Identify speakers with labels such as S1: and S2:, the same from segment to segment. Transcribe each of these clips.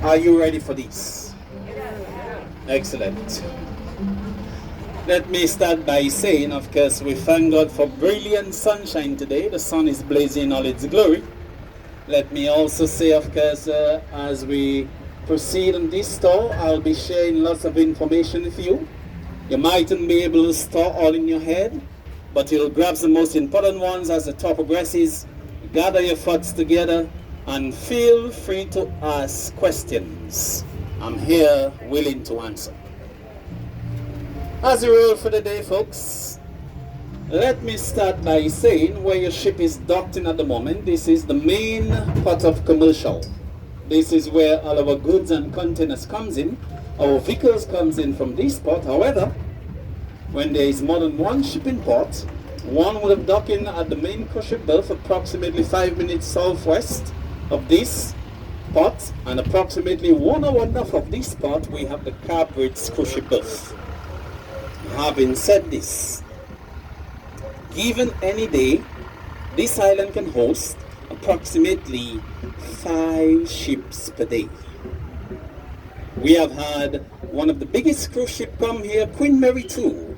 S1: Are you ready for this? Excellent. Let me start by saying, of course, we thank God for brilliant sunshine today. The sun is blazing in all its glory. Let me also say, of course, as we proceed on this tour, I'll be sharing lots of information with you. You mightn't be able to store all in your head, but you'll grab the most important ones as the tour progresses. Gather your thoughts together and feel free to ask questions. I'm here willing to answer. As a rule for the day, folks, let me start by saying where your ship is docked in at the moment. This is the main port of commercial. This is where all our goods and containers comes in. Our vehicles comes in from this port. However, when there is more than one shipping port, one would have docked in at the main cruise ship berth approximately 5 minutes southwest of this port, and approximately 1 hour north of this port we have the Carbridge cruise ship berth. Having said this, given any day, this island can host approximately 5 ships per day. We have had one of the biggest cruise ships come here, Queen Mary 2.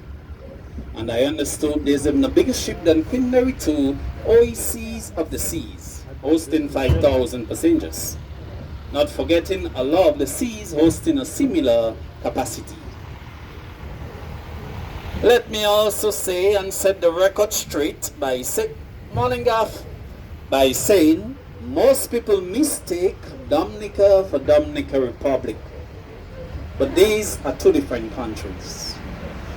S1: And I understood there's even a bigger ship than Queen Mary 2, Oasis of the Seas, hosting 5,000 passengers. Not forgetting a Law of the Seas hosting a similar capacity. Let me also say and set the record straight by saying most people mistake Dominica for Dominica Republic. But these are two different countries.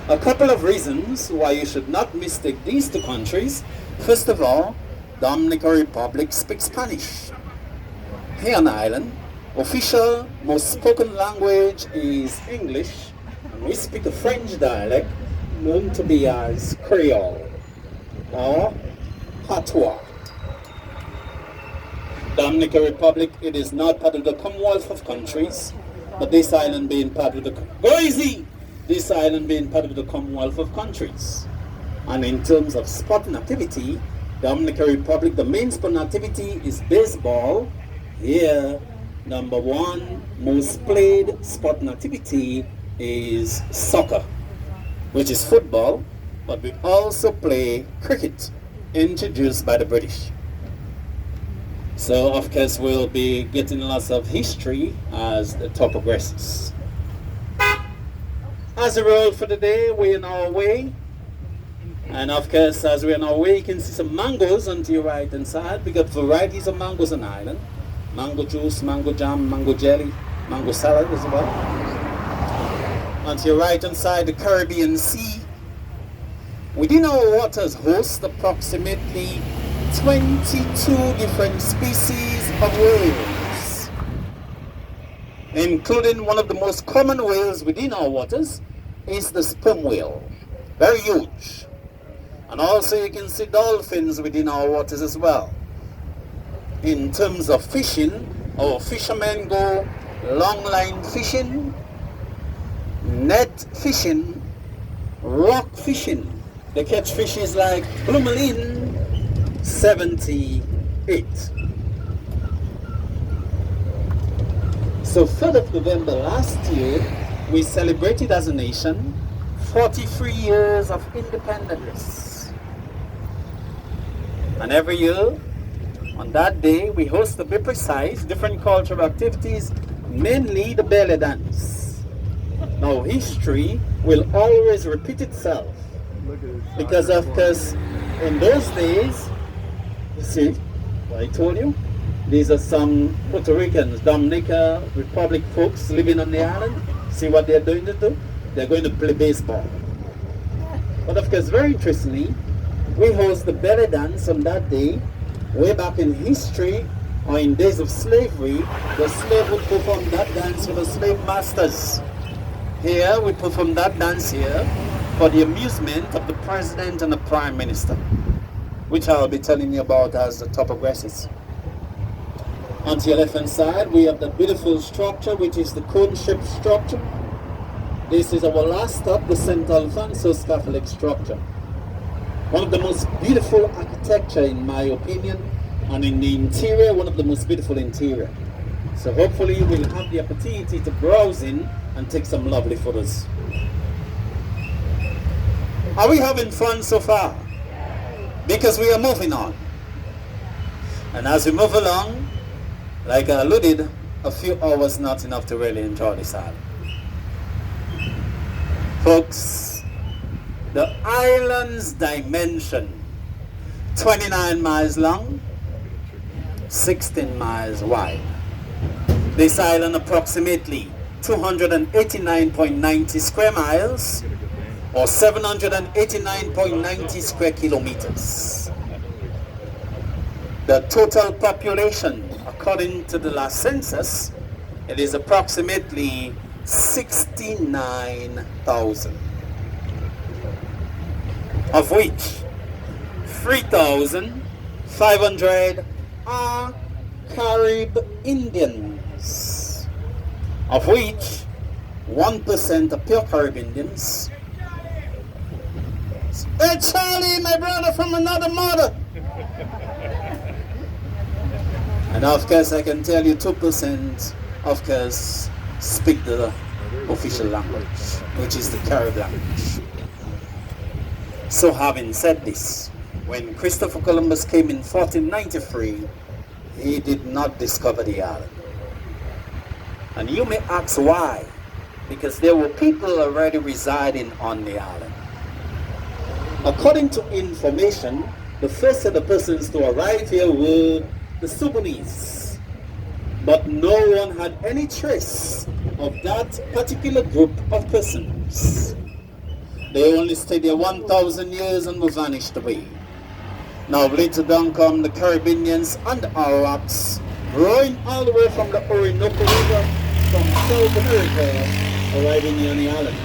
S1: A couple of reasons why you should not mistake these two countries. First of all, Dominica Republic speaks Spanish. Here on the island, official, most spoken language is English, and we speak a French dialect known to be as Creole or Patois. Dominica Republic, it is not part of the Commonwealth of countries, but this island being part of the this island being part of the Commonwealth of countries. And in terms of sporting activity, Dominica Republic, the main sporting activity is baseball. Here, number one most played sporting activity is soccer, which is football, but we also play cricket, introduced by the British. So of course we'll be getting lots of history as the tour progresses. As a rule for the day, we're on our way. And of course, as we're on our way, you can see some mangoes on your right hand side. We got varieties of mangoes on the island. Mango juice, mango jam, mango jelly, mango salad as well. On your right hand side, the Caribbean Sea. Within our waters host approximately 22 different species of whales, including one of the most common whales within our waters is the sperm whale. Very huge. And also you can see dolphins within our waters as well. In terms of fishing, our fishermen go long line fishing, net fishing, rock fishing. They catch fishes like Plumelin 78. So 3rd of November last year, we celebrated as a nation 43 years of independence. And every year, on that day, we host, to be precise, different cultural activities, mainly the belly dance. Now, history will always repeat itself. Because of course, in those days, you see, what I told you, these are some Puerto Ricans, Dominica Republic folks living on the island. See what they're doing to do? They're going to play baseball. But of course, very interestingly, we host the belly dance on that day. Way back in history, or in days of slavery, the slave would perform that dance for the slave masters. Here, we perform that dance here for the amusement of the president and the prime minister, which I'll be telling you about as the tour progresses. On your left hand side, we have the beautiful structure, which is the cone ship structure. This is our last stop, the St. Alphonsus Catholic structure. One of the most beautiful architecture in my opinion, and in the interior, one of the most beautiful interior. So hopefully you will have the opportunity to browse in and take some lovely photos. Are we having fun so far? Because we are moving on. And as we move along, like I alluded, a few hours not enough to really enjoy this island. Folks, the island's dimension, 29 miles long, 16 miles wide. This island approximately 289.90 square miles or 789.90 square kilometers. The total population, according to the last census, it is approximately 69,000, of which 3,500 are Carib Indians, of which 1% are pure Carib Indians. Hey Charlie, my brother from another mother. And of course I can tell you 2% of course speak the official language, which is the Carib language. So having said this, when Christopher Columbus came in 1493, he did not discover the island. And you may ask why? Because there were people already residing on the island. According to information, the first set of persons to arrive here were the Sudanese. But no one had any trace of that particular group of persons. They only stayed there 1,000 years and were vanished away. Now later down come the Caribbeans and the Arawaks, rowing all the way from the Orinoco River from South America, arriving here on the island.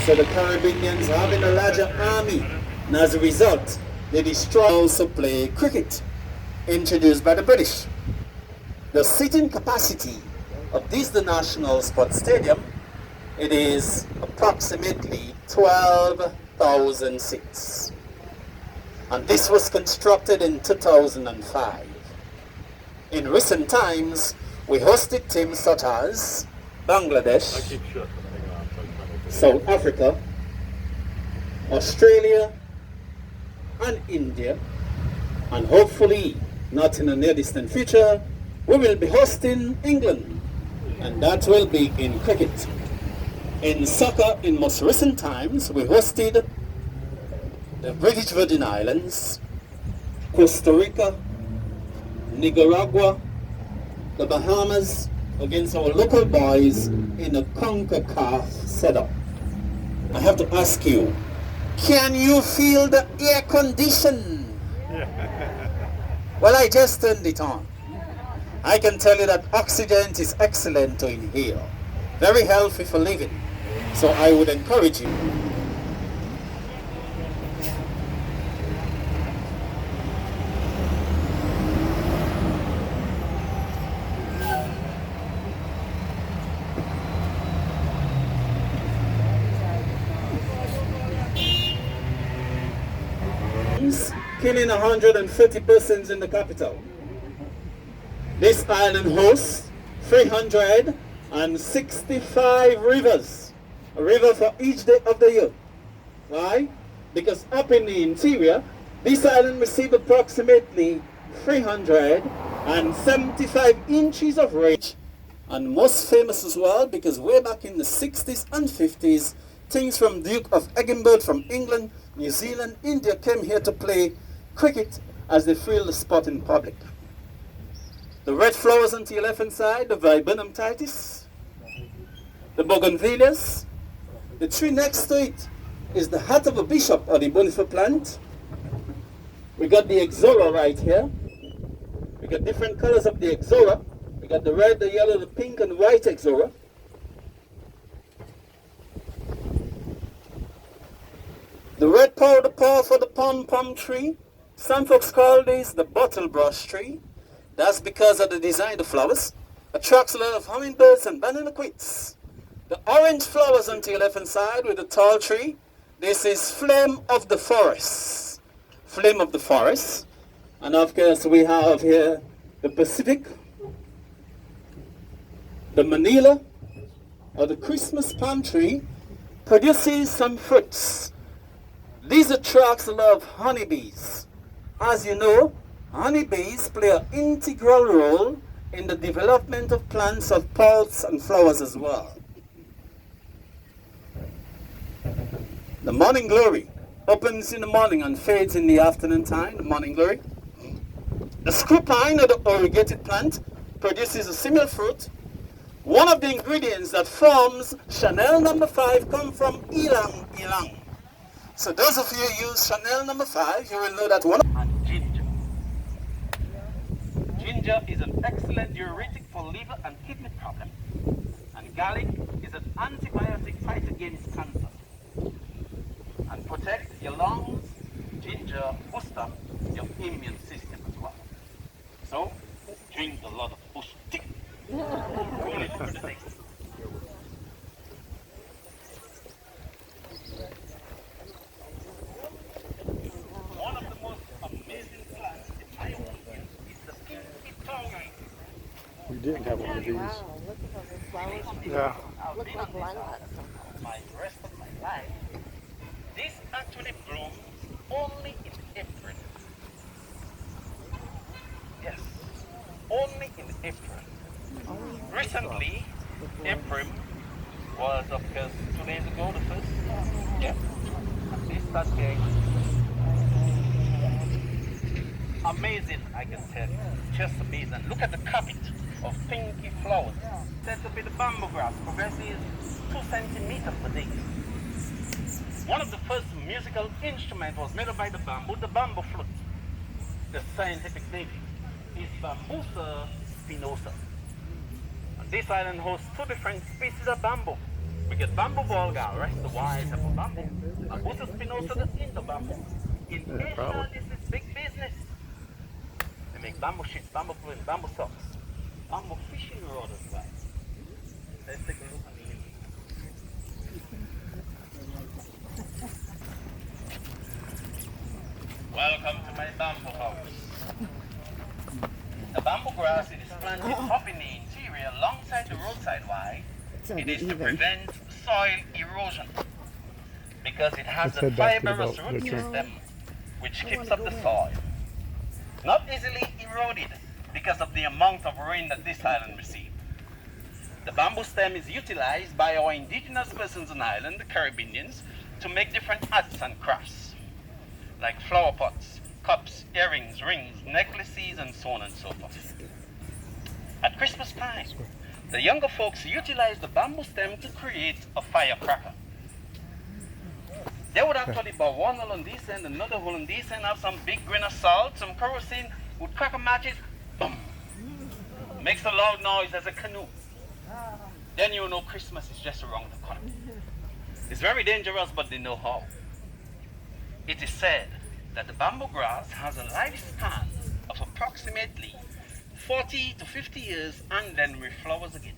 S1: So the Caribbeans having a larger army, and as a result, they also play cricket, introduced by the British. The seating capacity of this the National Sports Stadium, it is approximately 12,000 seats. And this was constructed in 2005. In recent times, we hosted teams such as Bangladesh, South Africa, Australia, and India, and hopefully, not in a near distant future, we will be hosting England, and that will be in cricket. In soccer, in most recent times, we hosted the British Virgin Islands, Costa Rica, Nicaragua, the Bahamas, against our local boys in a CONCACAF setup. I have to ask you, can you feel the air condition? Well, I just turned it on. I can tell you that oxygen is excellent to inhale. Very healthy for living. So I would encourage you. Killing 130 persons in the capital. This island hosts 365 rivers, a river for each day of the year. Why? Because up in the interior, this island received approximately 375 inches of rain. And most famous as well, because way back in the 60s and 50s, things from Duke of Edinburgh from England, New Zealand, India came here to play cricket as they fill the spot in public. The red flowers on the left hand side, the viburnum titis, the bougainvilleas. The tree next to it is the hat of a bishop or the bonifer plant. We got the exora right here. We got different colors of the exora. We got the red, the yellow, the pink, and white exora. The red powder paw for the pom-pom tree. Some folks call this the bottle brush tree. That's because of the design of the flowers. Attracts a lot of hummingbirds and banana quits. The orange flowers on the left hand side with the tall tree. This is flame of the forest. Flame of the forest. And of course we have here the Pacific, The Manila, or the Christmas palm tree, produces some fruits. These attracts a lot of honeybees. As you know, honeybees play an integral role in the development of plants of pods and flowers as well. The morning glory opens in the morning and fades in the afternoon time, the morning glory. The screw pine, or the corrugated plant, produces a similar fruit. One of the ingredients that forms Chanel number 5 come from ylang ylang. So those of you who use Chanel number 5, you will know that one. And ginger. Ginger is an excellent diuretic for liver and kidney problems. And garlic is an antibiotic fight against cancer. And protect your lungs. Ginger boosts up your immune system as well. So drink a lot of bush tea. One of the most amazing plants in my opinion is the pinky tongue.
S2: We didn't have one of these.
S3: Wow, look at all those flowers.
S2: Yeah.
S3: Look like lilacs.
S1: My rest of my life. This actually blooms only in April. Yes, only in April. Recently, April was, of course, 2 days ago, the first. Yeah. And this start getting amazing, I can tell you. Just amazing. Look at the carpet of pinky flowers. Set to be the bamboo grass progresses 2 centimeters per day. One of the first musical instruments was made by the bamboo flute. The scientific name is Bambusa spinosa. And this island hosts 2 different species of bamboo. We get bamboo vulgar, rest the white type of bamboo. Bambusa spinosa, the Indo bamboo. In Asia, this is big business. They make bamboo sheets, bamboo clothing, bamboo socks, bamboo fishing rod as well. Let's take a look at the image. Welcome to my bamboo house. The bamboo grass is planted up in the interior alongside the roadside. Why? It is to prevent soil erosion because it has a fibrous root system which keeps up the soil. Not easily eroded because of the amount of rain that this island receives. The bamboo stem is utilized by our indigenous persons on the island, the Caribbeans, to make different arts and crafts, like flower pots, cups, earrings, rings, necklaces, and so on and so forth. At Christmas time, the younger folks utilize the bamboo stem to create a firecracker. They would actually burn one hole on this end, another hole on this end, have some big grain of salt, some kerosene, would crack a matches, boom! Makes a loud noise as a canoe. Then you know Christmas is just around the corner. It's very dangerous, but they know how. It is said that the bamboo grass has a lifespan of approximately 40 to 50 years and then reflowers again.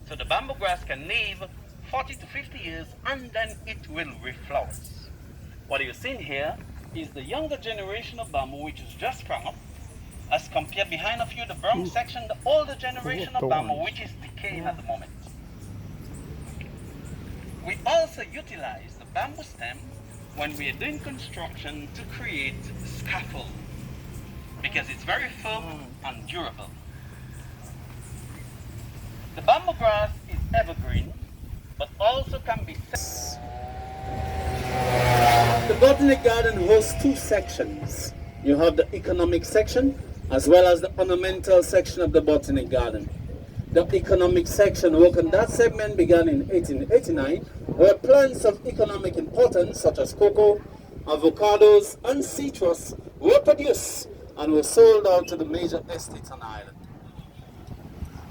S1: So the bamboo grass can live 40 to 50 years and then it will reflowers. What you're seeing here is the younger generation of bamboo which is just sprung up, as compared behind of you the brown section, the older generation of bamboo which is decaying at the moment. We also utilize the bamboo stem when we are doing construction to create scaffold because it's very firm and durable. The bamboo grass is evergreen but also can be set. The botanic garden hosts 2 sections. You have the economic section as well as the ornamental section of the botanic garden. The economic section work on that segment began in 1889, where plants of economic importance such as cocoa, avocados, and citrus were produced and were sold out to the major estates on the island.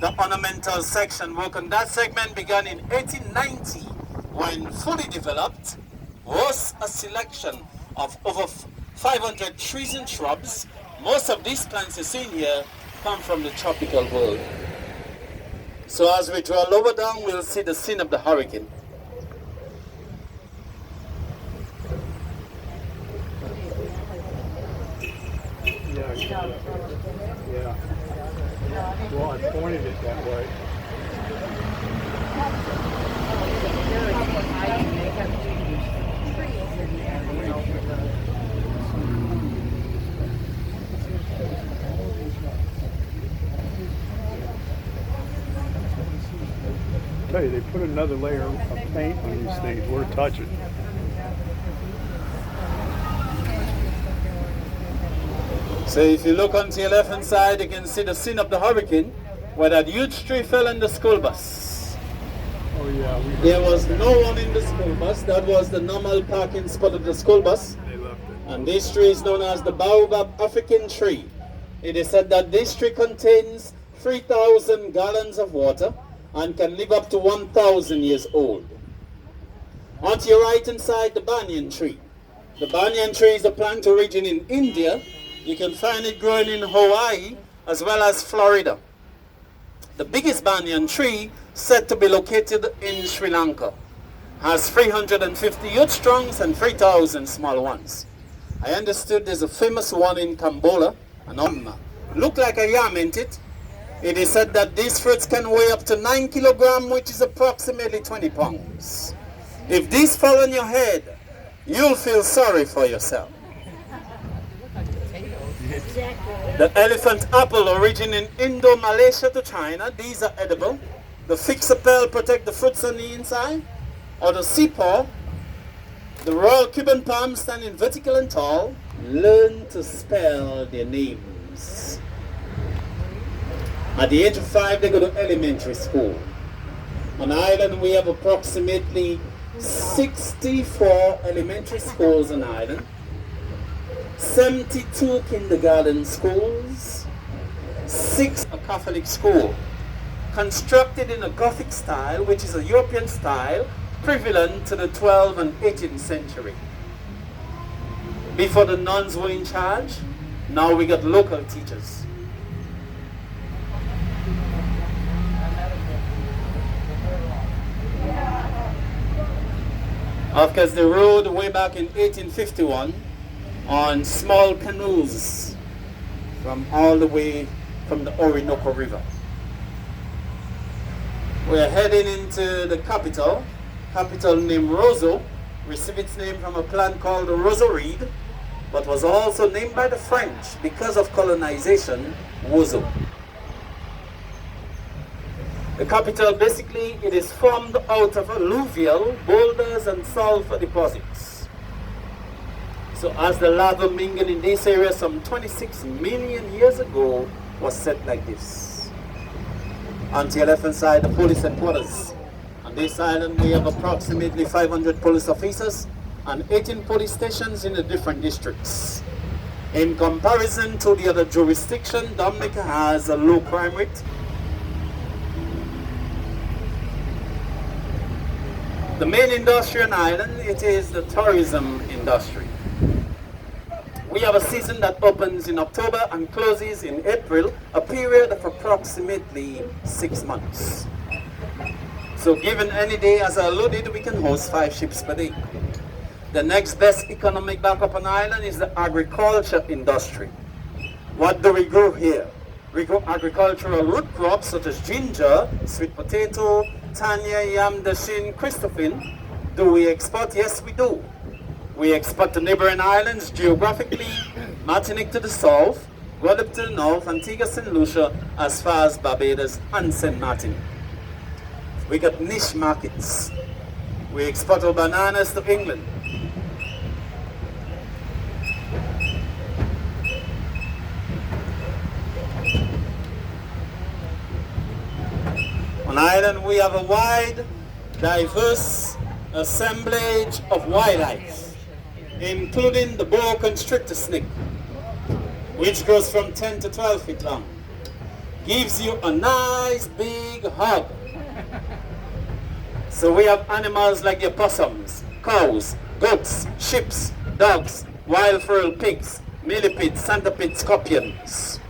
S1: The ornamental section work on that segment began in 1890, when fully developed was a selection of over 500 trees and shrubs. Most of these plants you see here come from the tropical world. So as we draw lower down, we'll see the scene of the hurricane.
S2: Yeah. Well, I pointed it that way. tell you, they put another layer of paint on these things. We're touching.
S1: So if you look onto your left hand side, you can see the scene of the hurricane where that huge tree fell in the school bus.
S2: Oh yeah,
S1: There was no one in the school bus. That was the normal parking spot of the school bus.
S2: they left it.
S1: And this tree is known as the baobab African tree. It is said that this tree contains 3,000 gallons of water and can live up to 1,000 years old. Onto your right hand side, the banyan tree. The banyan tree is a plant origin in India. You can find it growing in Hawaii as well as Florida. The biggest banyan tree, said to be located in Sri Lanka, has 350 huge trunks and 3,000 small ones. I understood there's a famous one in Cambodia, an look like a yam, ain't it? It is said that these fruits can weigh up to 9 kilograms, which is approximately 20 pounds. If these fall on your head, you'll feel sorry for yourself. The elephant apple, origin in Indo-Malaysia to China, these are edible. The fixer pearl protect the fruits on the inside. Or the seapaw, the royal Cuban palm standing vertical and tall. Learn to spell their names. At the age of 5, they go to elementary school. On Ireland, we have approximately 64 elementary schools on Ireland. 72 kindergarten schools, 6 a Catholic school, constructed in a Gothic style, which is a European style, prevalent to the 12th and 18th century. Before the nuns were in charge, now we got local teachers. Of course, they rode way back in 1851 on small canoes from all the way from the Orinoco River. We're heading into the capital named Roseau, received its name from a plant called the roseau reed, but was also named by the French because of colonization, Roseau. The capital, basically, it is formed out of alluvial boulders and sulfur deposits. So as the lava mingled in this area some 26 million years ago was set like this. On your left hand side, the police headquarters. On this island we have approximately 500 police officers and 18 police stations in the different districts. In comparison to the other jurisdiction, Dominica has a low crime rate. The main industry on island, it is the tourism industry. We have a season that opens in October and closes in April, a period of approximately 6 months. So given any day, as I alluded, we can host 5 ships per day. The next best economic backup on island is the agriculture industry. What do we grow here? We grow agricultural root crops such as ginger, sweet potato, tanya, yam, dashin, Christophine. Do we export? Yes, we do. We export to neighboring islands geographically, Martinique to the south, Guadeloupe to the north, Antigua St. Lucia as far as Barbados and St. Martin. We got niche markets. We export our bananas to England. On island we have a wide, diverse assemblage of wildlife, including the boa constrictor snake, which grows from 10 to 12 feet long. Gives you a nice big hug. So we have animals like the opossums, cows, goats, sheep, dogs, wild feral pigs, millipedes, centipedes, scorpions.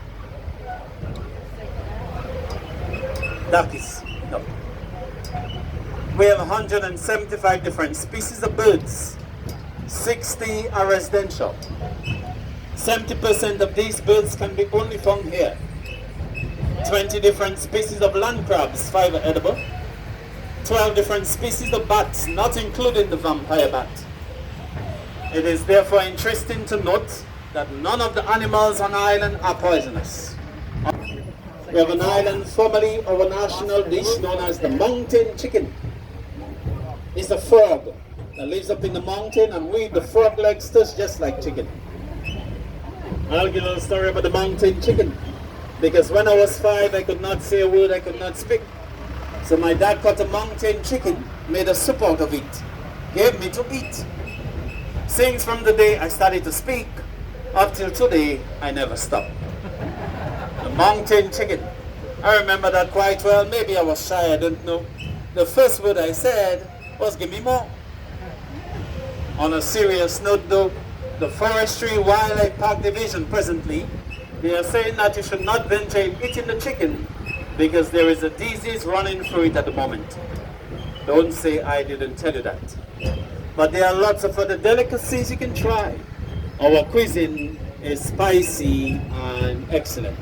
S1: Duckies. No. We have 175 different species of birds. 60 are residential. 70% of these birds can be only found here. 20 different species of land crabs, 5 are edible. 12 different species of bats, not including the vampire bat. It is therefore interesting to note that none of the animals on the island are poisonous. We have an island formerly our national dish known as the mountain chicken. It's a frog that lives up in the mountain, and we the frog legs taste just like chicken. I'll give you a little story about the mountain chicken. Because when I was 5, I could not say a word, I could not speak. So my dad caught a mountain chicken, made a soup out of it, gave me to eat. Since from the day I started to speak, up till today, I never stopped. The mountain chicken. I remember that quite well. Maybe I was shy, I don't know. The first word I said was, "Give me more." On a serious note though, the Forestry Wildlife Park Division presently, they are saying that you should not venture in eating the chicken because there is a disease running through it at the moment. Don't say I didn't tell you that. But there are lots of other delicacies you can try. Our cuisine is spicy and excellent.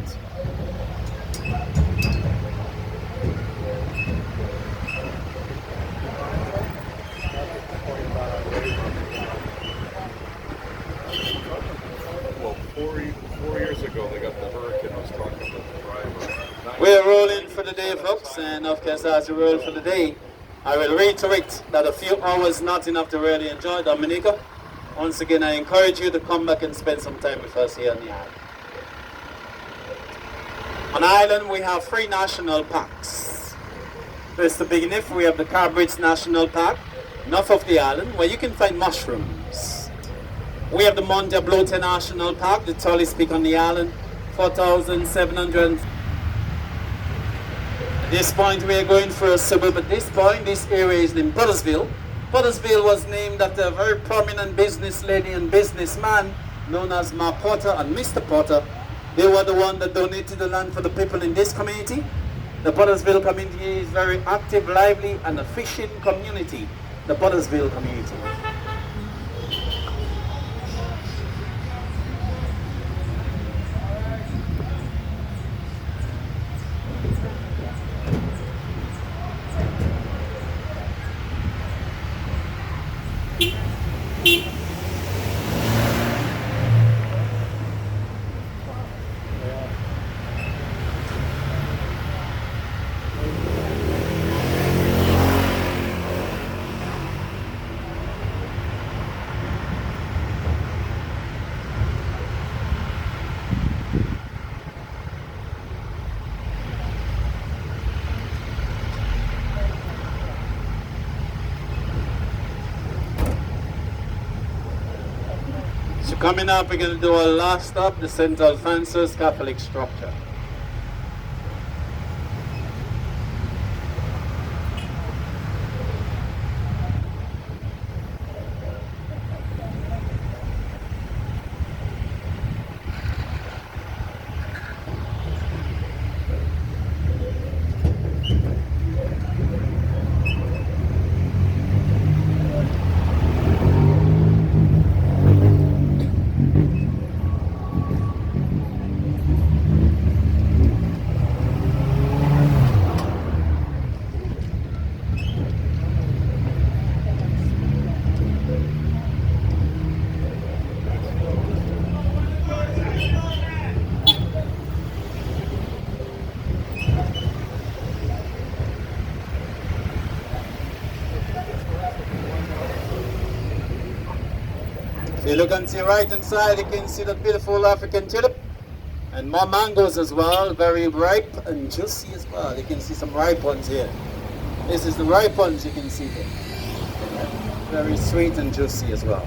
S4: Well, 4 years ago, they got the hurricane. I was talking about the driver.
S1: We're rolling for the day, folks, and of course, as we roll for the day, I will reiterate that a few hours not enough to really enjoy Dominica. Once again, I encourage you to come back and spend some time with us here on the island. On the island, we have 3 national parks. First to begin with, we have the Carbridge National Park, north of the island, where you can find mushrooms. We have the Mount Diablo National Park, the tallest peak on the island, 4,700. At this point, we are going for a suburb. At this point, this area is named Pottersville. Pottersville was named after a very prominent business lady and businessman known as Ma Porter and Mr. Porter. They were the one that donated the land for the people in this community. The Pottersville community is very active, lively, and a fishing community. The Pottersville community. So coming up, we're going to do our last stop, the St. Alphonsus Catholic structure. If you look on the right hand side, you can see the beautiful African tulip and more mangoes as well, very ripe and juicy as well. You can see some ripe ones here. This is the ripe ones you can see here. Very sweet and juicy as well.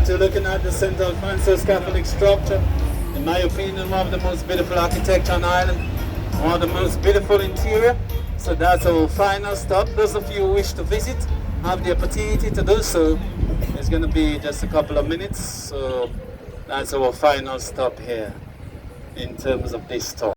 S1: You're looking at the St. Alphonsus Catholic structure. In my opinion, one of the most beautiful architecture on Ireland, one of the most beautiful interior. So that's our final stop. Those of you who wish to visit, have the opportunity to do so. It's going to be just a couple of minutes. So that's our final stop here in terms of this tour.